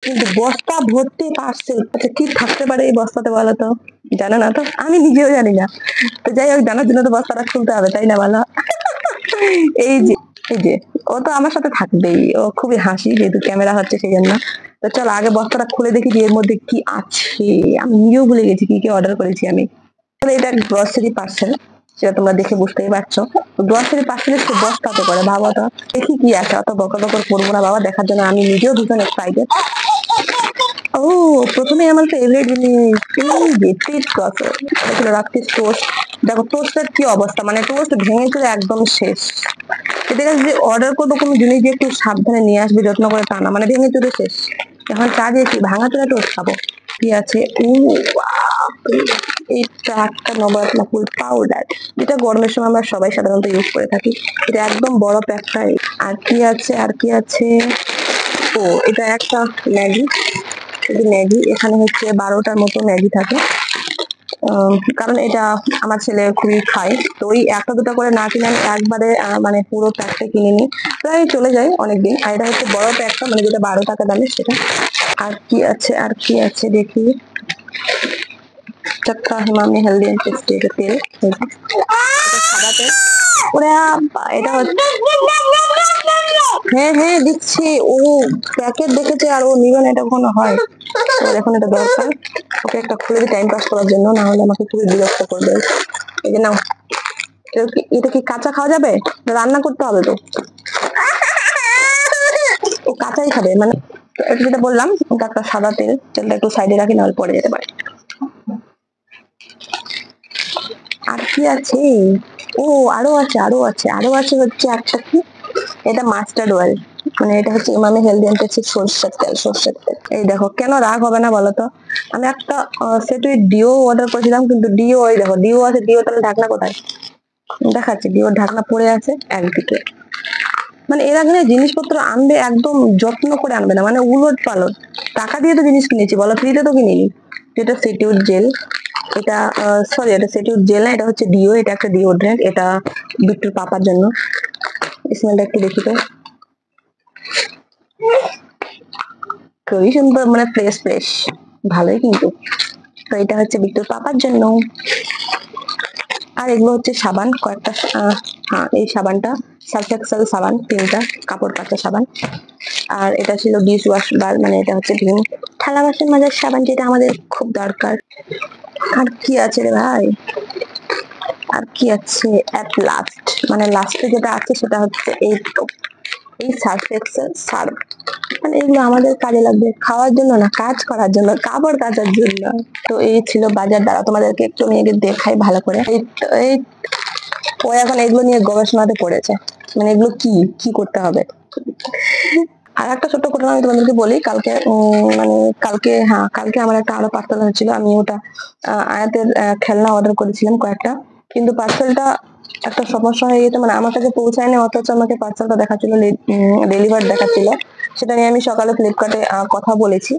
কিন্তু বস্তা ভর্তি পার্সেল। আচ্ছা কি থাকতে পারে এই বস্তাতে বলো তো? জানো না তো? আমি নিজেও জানি না। তো যাই হোক, জানার জন্য তো বস্তাটা খুলতে হবে, তাই না বলো? এই যে এই যে ও তো আমার সাথে থাকবেই, ও খুবই হাসি যেহেতু ক্যামেরা হচ্ছে সেই জন্য। তো চলো আগে বস্তাটা খুলে দেখি যে এর মধ্যে কি আছে। আমি নিজেও ভুলে গেছি কি কি অর্ডার করেছি আমি। তাহলে এটা গ্রসারি পার্সেল, সেটা তোমরা দেখে বুঝতেই পারছো। গ্রসারি পার্সেলের সে বস্তাতে করে, ভাবো তো দেখি কি আছে। অত বকর বকর করবো না বাবা, দেখার জন্য আমি নিজেও ভীষণ এক্সাইটেড। ও প্রথমে আমার ফেভারিট জিনিস এই যে টিট ক্রসার, এটা ছিল রাত্রির টোস্ট। দেখো টোস্টের কি অবস্থা, মানে টোস্ট ভেঙে চলে একদম শেষ। এদের কাছে যে অর্ডার করবো কোনো জিনিস যে একটু সাবধানে নিয়ে আসবে, যত্ন করে, তা না, মানে ভেঙে চলে শেষ। এখন চা দিয়েছি ভাঙা চোরা টোস্ট খাবো। কি আছে? এটা একটা নবরত্ন ফুল পাউডার, যেটা গরমের সময় আমরা সবাই সাধারণত ইউজ করে থাকি। এটা একদম বড় প্যাকটাই। আর কি আছে, আর কি আছে? ও এটা একটা ম্যাগি। ম্যাগি এখানে হচ্ছে 12টার মতো ম্যাগি থাকে। কারণ এটা আমার ছেলে খুবই খায়, তো ওই একটা দুটো করে না কিনে আমি একবারে মানে পুরো প্যাকটা কিনে নিই, প্রায় চলে যায় অনেকদিন। আর এটা হচ্ছে বড় প্যাকটা, মানে যেটা 12 টাকা দামের সেটা। আর কি আছে, আর কি আছে দেখি। চাক্কা হিমামি হেলদি এন্ড টেস্টি, এটা তেল, এটা সাদা তেল। ওরা এটা হ্যাঁ হ্যাঁ দিচ্ছি। ও প্যাকেট দেখেছে আর ও নিবে না, এটা কখনো হয়? ওর এখন এটা দরকার, ওকে একটা খুলে দিই টাইম পাস করার জন্য, না হলে আমাকে খুবই বিরক্ত করবে। এই যে নাও। এটা কি কাঁচা খাওয়া যাবে? রান্না করতে হবে তো। ও কাঁচাই খাবে মানে। এটা যেটা বললাম, ওটা একটা সাদা তেল, তেলটা একটু সাইডে রাখি, নাহলে পরে যেতে পারে। আর কি আছে? ও আরো আছে, আরো আছে, আরো আছে হচ্ছে একটা কি, এটা মাস্টার্ড অয়েল, মানে এটা হচ্ছে ইমামি হেলদি এন্ড টেস্টি সরষের তেল, সরষের তেল। এই দেখো, কেন রাগ হবে না বলো তো? আমি একটা সেট ডিও অর্ডার করেছিলাম, কিন্তু ডিও, ওই দেখো ডিও আছে, ডিও তাহলে ঢাকনা কোথায়? দেখাচ্ছি, ডিওর ঢাকনা পড়ে আছে একদিকে। মানে এরা এখানে জিনিসপত্র আনবে একদম যত্ন করে আনবে না, মানে উলট পালট। টাকা দিয়ে তো জিনিস কিনেছি বলো, ফ্রিতে তো কিনিনি। যেটা সেটিউড জেল, এটা সরি এটা সেটিউড জেল না, এটা হচ্ছে ডিও, এটা একটা ডিওড্রেন্ট, এটা বিট্টুর পাপার জন্য। স্মেলটা একটু দেখি তো, খুবই সুন্দর, মানে ফ্রেশ ফ্রেশ, ভালোই কিন্তু। তো এটা হচ্ছে বিট্টুর পাপার জন্য। আর এগুলো হচ্ছে সাবান কয়েকটা, হ্যাঁ এই সাবানটা সার্ফ এক্সেল সাবান, 3টা কাপড় কাচা সাবান। আর এটা ছিল ডিশ ওয়াশ বার, মানে এটা হচ্ছে ভীম থালা বাসন মাজার সাবান, যেটা আমাদের খুব দরকার। আর কি আছে রে ভাই, আর কি আছে? এট লাস্ট, মানে লাস্টে যেটা আছে সেটা হচ্ছে এই তো, এই সার্ফ এক্সেল সার্ফ। মানে এগুলো আমাদের কাজে লাগবে, খাওয়ার জন্য না, কাজ করার জন্য, কাপড় কাচার জন্য। তো এই ছিল বাজার, দ্বারা তোমাদেরকে একটু নিয়ে দেখাই ভালো করে। এই ও এখন এগুলো নিয়ে গবেষণাতে পড়েছে, মানে এগুলো কি কি করতে হবে। আর একটা ছোট্ট ঘটনা আমি তোমাদেরকে বলি। কালকে মানে কালকে, হ্যাঁ কালকে আমার একটা আরো পার্সেল হয়েছিল। আমি ওটা আয়াতের খেলনা অর্ডার করেছিলাম কয়েকটা, কিন্তু পার্সেলটা একটা সমস্যা হয়ে গেছে, মানে আমার কাছে পৌঁছায়নি, অথচ আমাকে পার্সেলটা দেখাচ্ছিল ডেলিভার দেখাচ্ছিল। সেটা নিয়ে আমি সকালে ফ্লিপকার্টে কথা বলেছি।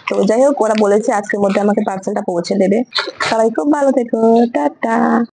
তো যাই হোক, ওরা বলেছে আজকের মধ্যে আমাকে পার্সেলটা পৌঁছে দেবে। সবাই খুব ভালো থেকো, টাটা।